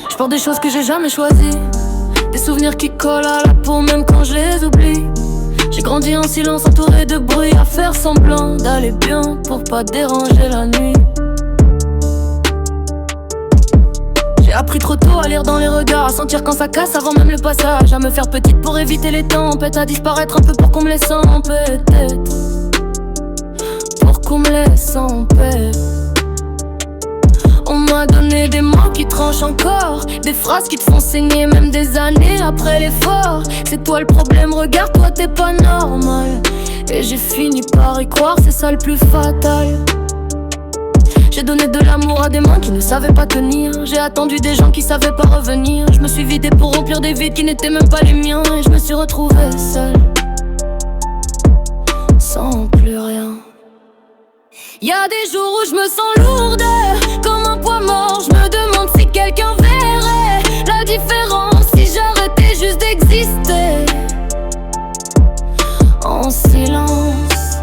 Je porte des choses que j'ai jamais choisies, des souvenirs qui collent à la peau même quand je les oublie. J'ai grandi en silence entouré de bruit, à faire semblant d'aller bien pour pas déranger la nuit. J'ai appris trop tôt à lire dans les regards, à sentir quand ça casse avant même le passage, à me faire petite pour éviter les tempêtes, à disparaître un peu pour qu'on me laisse en paix, peut-être pour qu'on me laisse en paix. On m'a donné des mots qui tranchent encore, des phrases qui te font saigner même des années après l'effort. C'est toi le problème, regarde toi t'es pas normal. Et j'ai fini par y croire, c'est ça le plus fatal. J'ai donné de l'amour à des mains qui ne savaient pas tenir. J'ai attendu des gens qui savaient pas revenir. Je me suis vidé pour remplir des vides qui n'étaient même pas les miens. Et je me suis retrouvé seul, sans plus rien. Y'a des jours où je me sens lourde, comme un poids mort. Je me demande si quelqu'un verrait la différence si j'arrêtais juste d'exister en silence.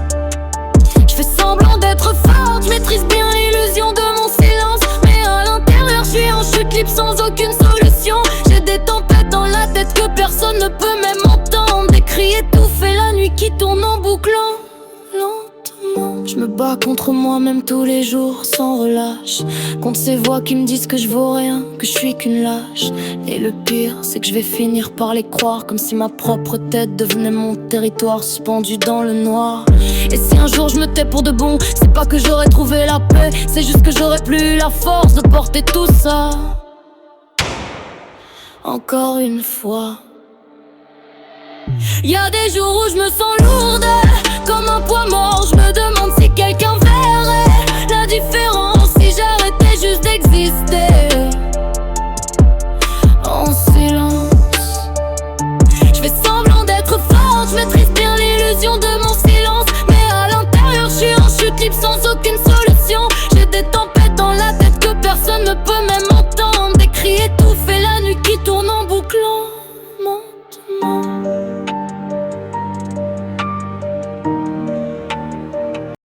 Je fais semblant d'être forte, je maîtrise bien l'illusion de mon silence, mais à l'intérieur je suis en chute libre sans aucune solution. J'ai des tempêtes dans la tête que personne ne peut même entendre, des cris étouffés, la nuit qui tourne en boucle lentement. Je me bats contre moi-même tous les jours sans relâche, contre ces voix qui me disent que je vaux rien, que je suis qu'une lâche. Et le pire c'est que je vais finir par les croire, comme si ma propre tête devenait mon territoire suspendu dans le noir. Et si un jour je me tais pour de bon, c'est pas que j'aurais trouvé la paix, c'est juste que j'aurais plus la force de porter tout ça encore une fois. Y'a des jours où je me sens lourde, comme un poids mort. Je me demande si quelqu'un